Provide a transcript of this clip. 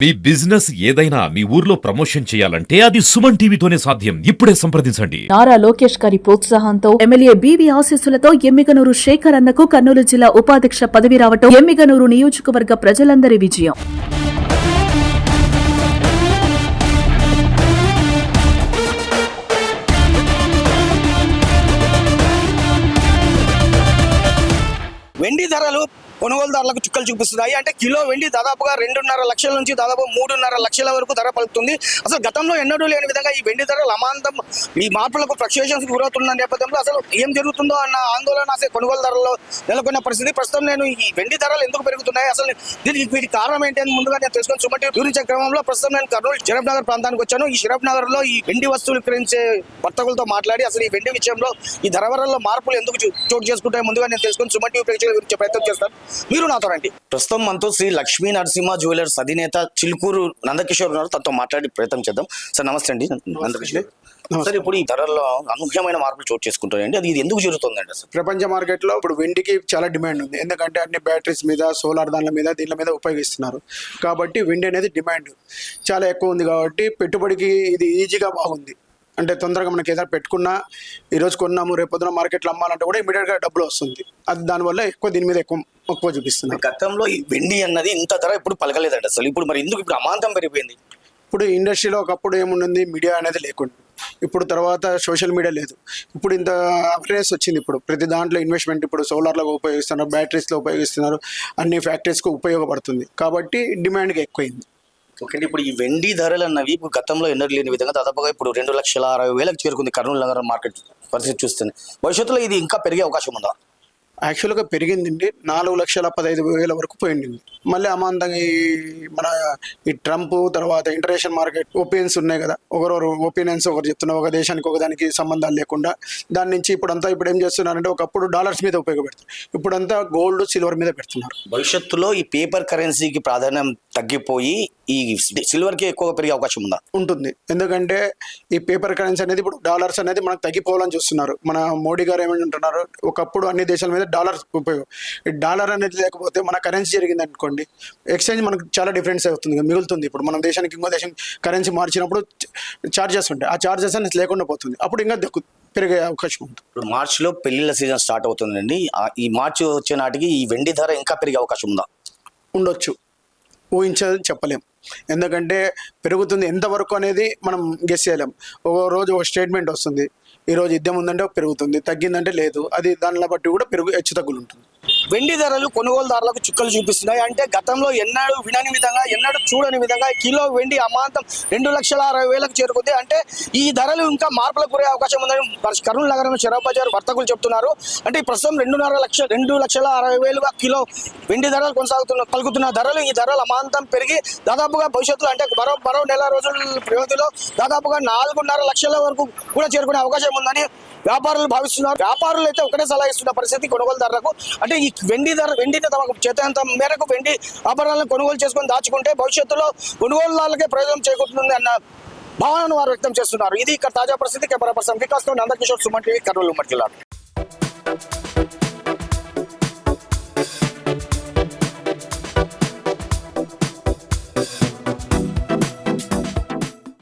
మీ business ఏదైనా మీ ఊర్లో promotion చేయాలంటే అది సుమన్ టీవీతోనే సాధ్యం. ఇప్పుడే సంప్రదించండి. నారా లోకేష్ గారి ప్రోత్సాహంతో ఎమ్మెల్యే బీవీ ఆశీస్సులతో ఎమ్మిగనూరు శేఖర్ అన్నకు కర్నూలు జిల్లా ఉపాధ్యక్ష పదవి రావటం ఎమ్మిగనూరు నియోజకవర్గ ప్రజలందరి విజయం. వెండి ధరలు కొనుగోలుదారులకు చుక్కలు చూపిస్తున్నాయి. అంటే కిలో వెండి దాదాపుగా 2.5 లక్షల నుంచి దాదాపు 3.5 లక్షల వరకు ధర పలుకుతుంది. అసలు గతంలో ఎన్నడూ లేని విధంగా ఈ వెండి ధరలు అమాంతం ఈ మార్పులకు ఫ్లక్చుయేషన్స్ గురవుతున్న నేపథ్యంలో అసలు ఏం జరుగుతుందో అన్న ఆందోళన అసలు కొనుగోలుదారుల్లో నెలకొన్న పరిస్థితి. ప్రస్తుతం నేను ఈ వెండి ధరలు ఎందుకు పెరుగుతున్నాయి, అసలు వీటి కారణం ఏంటి అని ముందుగా నేను తెలుసుకొని సుమటి గురించే క్రమంలో ప్రస్తుతం నేను కర్నూలు షరఫ్ నగర్ ప్రాంతానికి వచ్చాను. ఈ షరఫ్ నగర్ లో ఈ వెండి వస్తువులు విక్రయించే వర్తకులతో మాట్లాడి అసలు ఈ వెండి విషయంలో ఈ ధరవరల్లో మార్పులు ఎందుకు చోటు చేసుకుంటాయి ముందుగా నేను తెలుసుకొని సుమటి ప్రేక్షకుల గురించి ప్రయత్నం చేస్తాను. మీరు నాతో రండి. ప్రస్తుతం మనతో శ్రీ లక్ష్మీ నరసింహ జ్యువెలర్స్ అధినేత చిలుకూరు నందకిషోర్ ఉన్నారు. తనతో మాట్లాడి ప్రయత్నం చేద్దాం. సార్ నమస్తే అండి. నందకిషోర్ సార్, ఇప్పుడు ఈ ధరల్లో అనూహ్యమైన మార్పులు చోటు చేసుకుంటాయండి, అది ఇది ఎందుకు జరుగుతుందండి? అసలు ప్రపంచ మార్కెట్ లో ఇప్పుడు వెండికి చాలా డిమాండ్ ఉంది. ఎందుకంటే అన్ని బ్యాటరీస్ మీద, సోలార్ దానిల మీద, దీనిల మీద ఉపయోగిస్తున్నారు. కాబట్టి వెండి అనేది డిమాండ్ చాలా ఎక్కువ ఉంది. కాబట్టి పెట్టుబడికి ఇది ఈజీగా బాగుంది. అంటే తొందరగా మనకి ఏదైనా పెట్టుకున్నా, ఈరోజు కొన్నాము రేపు పొద్దున మార్కెట్లో అమ్మాలంటే కూడా ఇమీడియట్గా డబ్బులు వస్తుంది. అది దానివల్ల ఎక్కువ దీని మీద ఎక్కువ చూపిస్తుంది. గతంలో ఈ వెండి అన్నది ఇంత ధర ఇప్పుడు పలకలేదండి అసలు. ఇప్పుడు మరి ఎందుకు ఇప్పుడు అమాంతం పెరిగిపోయింది? ఇప్పుడు ఇండస్ట్రీలో ఒకప్పుడు ఏముంది, మీడియా అనేది లేకుండా, ఇప్పుడు తర్వాత సోషల్ మీడియా లేదు. ఇప్పుడు ఇంత అవేర్నెస్ వచ్చింది. ఇప్పుడు ప్రతి దాంట్లో ఇన్వెస్ట్మెంట్ ఇప్పుడు సోలార్లో ఉపయోగిస్తున్నారు, బ్యాటరీస్లో ఉపయోగిస్తున్నారు, అన్ని ఫ్యాక్టరీస్కి ఉపయోగపడుతుంది. కాబట్టి డిమాండ్గా ఎక్కువైంది. ఓకే, ఇప్పుడు ఈ వెండి ధరలు అన్నవి ఇప్పుడు గతంలో ఎన్నడూ లేని విధంగా దాదాపుగా ఇప్పుడు 2,60,000 చేరుకుంది కర్నూలు నగరం మార్కెట్ పరిస్థితి చూస్తుంది. భవిష్యత్తులో ఇది ఇంకా పెరిగే అవకాశం ఉందా? యాక్చువల్గా పెరిగిందండి, 4,15,000 వరకు పోయింది. మళ్ళీ అమాంతంగా ఈ ట్రంప్ తర్వాత ఇంటర్నేషనల్ మార్కెట్ ఒపీనియన్స్ ఉన్నాయి కదా, ఒకరు ఒపీనియన్స్ ఒకరు చెప్తున్నారు, ఒక దేశానికి ఒకదానికి సంబంధాలు లేకుండా. దాని నుంచి ఇప్పుడు ఏం చేస్తున్నారంటే, ఒకప్పుడు డాలర్స్ మీద ఉపయోగపెడతారు, ఇప్పుడంతా గోల్డ్ సిల్వర్ మీద పెడుతున్నారు. భవిష్యత్తులో ఈ పేపర్ కరెన్సీకి ప్రాధాన్యం తగ్గిపోయి ఈ సిల్వర్కి ఎక్కువ పెరిగే అవకాశం ఉందా? ఉంటుంది. ఎందుకంటే ఈ పేపర్ కరెన్సీ అనేది ఇప్పుడు డాలర్స్ అనేది మనకు తగ్గిపోవాలని చూస్తున్నారు. మన మోడీ గారు ఏమంటున్నారు, ఒకప్పుడు అన్ని దేశాల మీద డాలర్ ఉపయోగం, ఈ డాలర్ అనేది లేకపోతే మన కరెన్సీ జరిగింది అనుకోండి, ఎక్స్చేంజ్ మనకు చాలా డిఫరెన్స్ అవుతుంది, మిగులుతుంది. ఇప్పుడు మన దేశానికి ఇంకో దేశం కరెన్సీ మార్చినప్పుడు ఛార్జెస్ ఉంటాయి, ఆ ఛార్జెస్ అనేది లేకుండా పోతుంది. అప్పుడు ఇంకా పెరిగే అవకాశం ఉంది. ఇప్పుడు మార్చిలో పెళ్లిళ్ళ సీజన్ స్టార్ట్ అవుతుందండి. ఈ మార్చి వచ్చే నాటికి ఈ వెండి ధర ఇంకా పెరిగే అవకాశం ఉందా? ఉండొచ్చు, ఊహించదని చెప్పలేం. ఎందుకంటే పెరుగుతుంది ఎంతవరకు అనేది మనం గెస్ చేయలేం. ఒక రోజు ఒక స్టేట్మెంట్ వస్తుంది, ఈరోజు యుద్ధం ఉందంటే పెరుగుతుంది, తగ్గిందంటే లేదు. అది దానిని బట్టి కూడా హెచ్చు తగ్గులు ఉంటుంది. వెండి ధరలు కొనుగోలుదారులకు చుక్కలు చూపిస్తున్నాయి. అంటే గతంలో ఎన్నడూ వినని విధంగా, ఎన్నడూ చూడని విధంగా కిలో వెండి అమాంతం 2,60,000 చేరుకుంది. అంటే ఈ ధరలు ఇంకా మార్పులకు గురే అవకాశం ఉందని కర్నూలు నగరంలో షరఫ్ బజార్ వర్తకులు చెప్తున్నారు. అంటే ప్రస్తుతం 2,60,000 కిలో వెండి ధరలు పలుకుతున్న ధరలు, ఈ ధరలు అమాంతం పెరిగి దాదాపుగా భవిష్యత్తులో అంటే మరో నెల రోజుల వ్యవధిలో దాదాపుగా 4.5 లక్షల వరకు కూడా చేరుకునే అవకాశం ఉందని వ్యాపారులు భావిస్తున్నారు. వ్యాపారులు అయితే ఒకటే సలహా ఇస్తున్న పరిస్థితి కొనుగోలుదారులకు. అంటే ఈ వెండిని తమకు చేతనంత మేరకు వెండి ఆభరణాలను కొనుగోలు చేసుకొని దాచుకుంటే భవిష్యత్తులో కొనుగోలుదారులకే ప్రయోజనం చేకూరుతుంది అన్న భావనను వారు వ్యక్తం చేస్తున్నారు. ఇది ఇక్కడ తాజా పరిస్థితి. కెమెరా పర్సన్ వికాస్ తో నందకిషోర్, సుమన్ టీవీ, కర్నూలు జిల్లా.